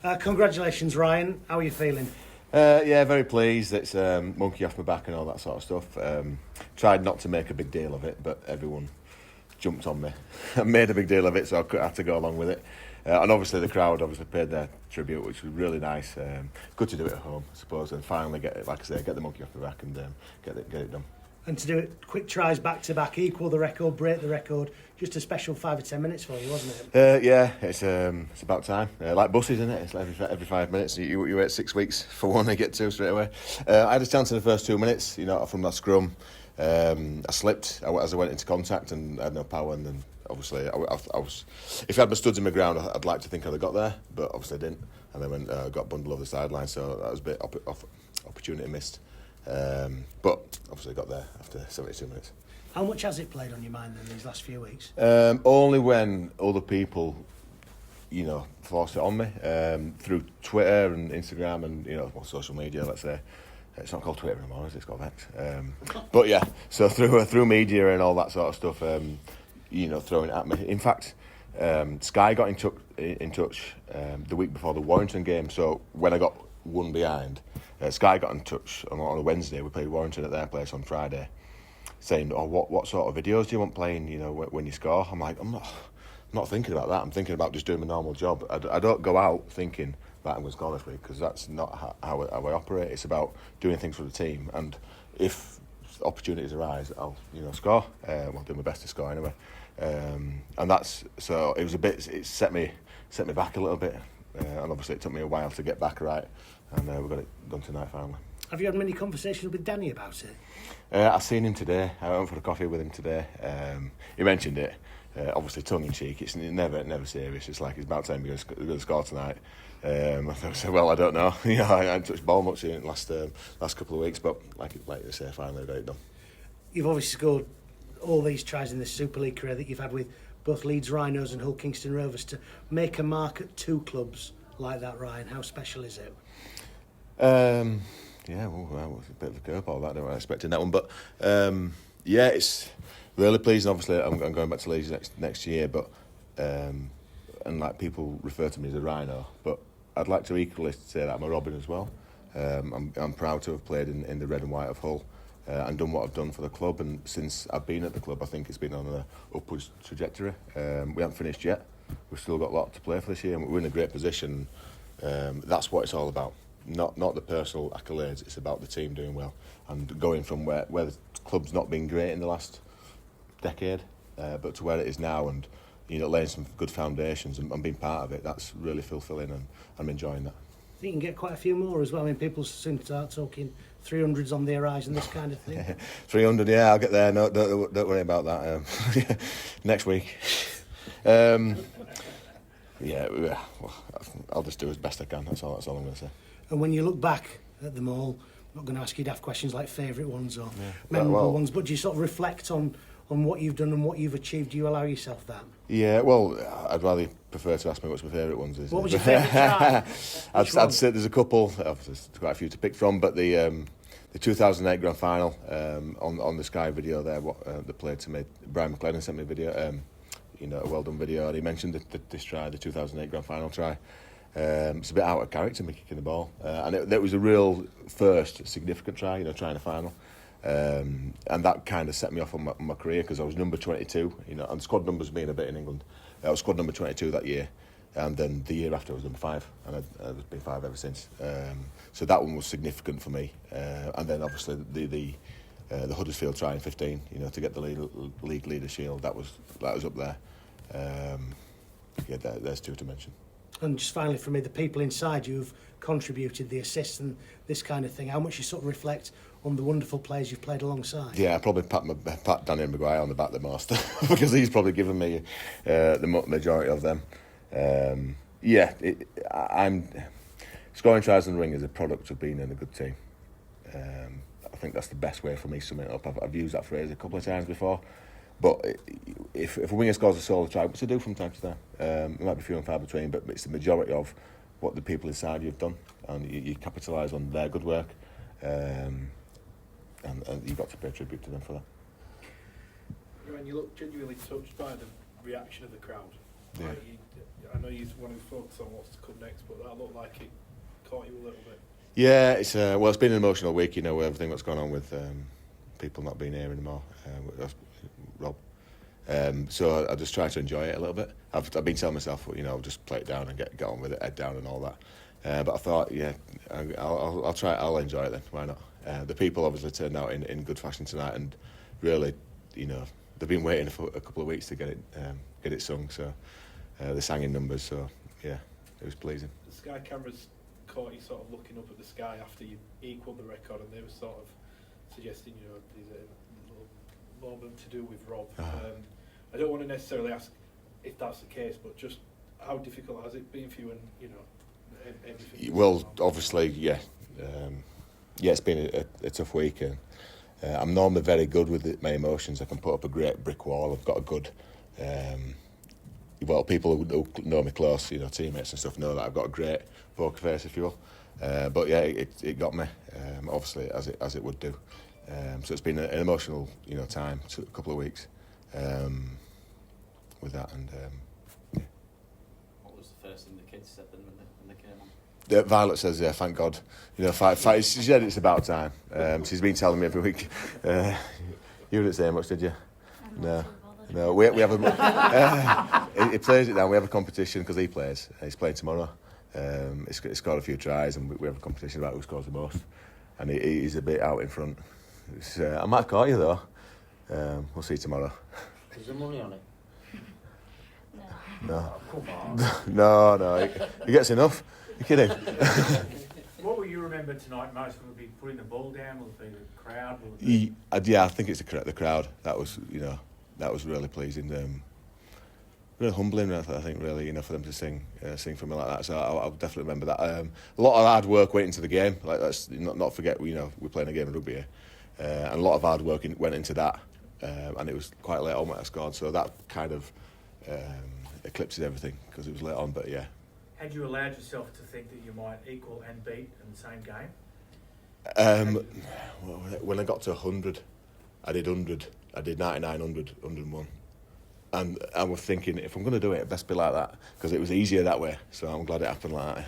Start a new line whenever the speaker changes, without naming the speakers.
Congratulations, Ryan. How are you feeling?
Yeah, very pleased. It's monkey off my back and all that sort of stuff. Tried not to make a big deal of it, but everyone jumped on me and made a big deal of it, so I had to go along with it. And obviously the crowd paid their tribute, which was really nice. Good to do it at home, I suppose, and finally get it, like I say, get the monkey off the back and get it done.
And to do it quick tries back to back, equal the record, break the record, just a special 5 or 10 minutes for you, wasn't it?
Yeah, it's about time. Like buses, isn't it? It's like every 5 minutes. You wait 6 weeks for one to get to straight away. I had a chance in the first 2 minutes, from that scrum. I slipped as I went into contact and I had no power, and then obviously I was. If I had my studs in my ground, I'd like to think I'd have got there, but obviously I didn't. And then got bundled over the sideline, so that was a bit opportunity missed. But obviously got there after 72 minutes.
How much has it played on your mind then these last few weeks?
Only when other people, forced it on me through Twitter and Instagram and social media. Let's say it's not called Twitter anymore, is it? It's called X. But yeah, so through media and all that sort of stuff, throwing it at me. In fact, Sky got in touch the week before the Warrington game. So when I got one behind, Sky got in touch on a Wednesday. We played Warrington at their place on Friday, saying, "Oh, what sort of videos do you want playing? When you score." I'm like, I'm not thinking about that. I'm thinking about just doing my normal job. I don't go out thinking that I'm going to score this week, because that's not how I operate. It's about doing things for the team, and if opportunities arise, I'll score. I'll do my best to score anyway. And that's so. It was a bit. It set me back a little bit, and obviously it took me a while to get back right. And we got it done tonight finally.
Have you had many conversations with Danny about it?
I've seen him today. I went for a coffee with him today. He mentioned it, obviously tongue in cheek. It's never serious. It's like it's about time you're going to score tonight. I said, well, I don't know. I hadn't touched ball much in the last couple of weeks, but like you say, finally got it done.
You've obviously scored all these tries in this Super League career that you've had with both Leeds Rhinos and Hull Kingston Rovers. To make a mark at two clubs like that, Ryan, how special is it?
Yeah, well, it's a bit of a curveball, that. I wasn't expecting that one, but yeah, it's really pleasing. Obviously, I'm going back to Leeds next year, but and like people refer to me as a Rhino, but I'd like to equally say that I'm a Robin as well. I'm proud to have played in the red and white of Hull and done what I've done for the club. And since I've been at the club, I think it's been on an upwards trajectory. We haven't finished yet. We've still got a lot to play for this year, and we're in a great position. That's what it's all about. Not the personal accolades. It's about the team doing well and going from where the club's not been great in the last decade, but to where it is now, and laying some good foundations and being part of it. That's really fulfilling, and I'm enjoying that.
I think you can get quite a few more as well. I mean, people soon start talking 300s on the horizon, this kind of thing.
300, yeah, I'll get there. No, don't worry about that. Next week. Yeah, well, I'll just do as best I can. That's all I'm going to say.
And when you look back at them all, I'm not going to ask you to have questions like favourite ones or memorable ones, but do you sort of reflect on what you've done and what you've achieved? Do you allow yourself that? Yeah,
well, I'd rather prefer to ask me what's my favourite ones is.
What was your favourite try?
I'd say there's a couple. There's quite a few to pick from, but the 2008 grand final on the Sky video there, they played to me. Brian McLennan sent me a video, a well done video, and he mentioned this try, the 2008 grand final try. It's a bit out of character, me kicking the ball, and it was a real first significant try, trying a final, and that kind of set me off on my career, because I was number 22, and squad numbers mean a bit in England. I was squad number 22 that year, and then the year after I was number 5, and I've been 5 ever since. So that one was significant for me, and then obviously the Huddersfield try in 15, to get the league leader shield, that was up there. There's two to mention.
And just finally for me, the people inside you who've contributed, the assists and this kind of thing, how much you sort of reflect on the wonderful players you've played alongside? Yeah,
I probably pat Danny Maguire on the back the most, because he's probably given me the majority of them. I'm scoring tries in the ring is a product of being in a good team. I think that's the best way for me to sum it up. I've used that phrase a couple of times before. But if a winger scores a solo try, which I do from time to time, it might be few and far between, but it's the majority of what the people inside you have done, and you capitalise on their good work, and you've got to pay tribute to them for that.
When you look genuinely touched by the reaction of the crowd,
yeah.
I know you want to focus on what's to come next, but that looked like it caught you a little bit.
Yeah, it's it's been an emotional week, you know, with everything that's gone on with people not being here anymore. Rob. So I just try to enjoy it a little bit. I've been telling myself, you know, just play it down and get on with it, head down and all that. But I thought, yeah, I'll try. I'll enjoy it then. Why not? The people obviously turned out in good fashion tonight, and really, you know, they've been waiting for a couple of weeks to get it sung. So they sang in numbers. So yeah, it was pleasing.
The Sky cameras caught you sort of looking up at the sky after you equalled the record, and they were sort of suggesting, you know, there's a little moment to do with Rob. I don't want to necessarily ask if that's the case, but just how difficult has it been for you, and you know, everything?
Well, obviously, yeah. Yeah, it's been a tough week, and I'm normally very good with my emotions. I can put up a great brick wall. I've got a good, people who know me close, you know, teammates and stuff, know that I've got a great poker face, if you will. But yeah, it got me, obviously, as it would do. So it's been an emotional, you know, time, a couple of weeks with that, and yeah.
What was the first thing the kids said then when they came on?
Violet says, yeah, thank God. You know, she said it's about time. She's been telling me every week. You didn't say much, did you? No. We have a. He plays it down. We have a competition because he plays. He's playing tomorrow. He's scored a few tries, and we have a competition about who scores the most. And he's a bit out in front. I might have caught you though. We'll see tomorrow.
Is there money on it?
No.
Oh, come on.
No. He gets enough. You're kidding.
What will you remember tonight most? Will it be putting the ball down? Will it be the crowd? Will it be...
Yeah, I think it's the crowd. That was really pleasing. Really humbling, I think, really, you know, for them to sing for me like that. So I'll definitely remember that. A lot of hard work went into the game. Like, let's not forget, you know, we're playing a game of rugby here, and a lot of hard work went into that. And it was quite late on when I scored, so that kind of eclipses everything because it was late on. But yeah.
Had you allowed yourself to think that you might equal and beat in the same game?
When I got to 100, I did 100. I did 99, 100, 101. And I was thinking, if I'm going to do it, it best be like that, because it was easier that way. So I'm glad it happened like that.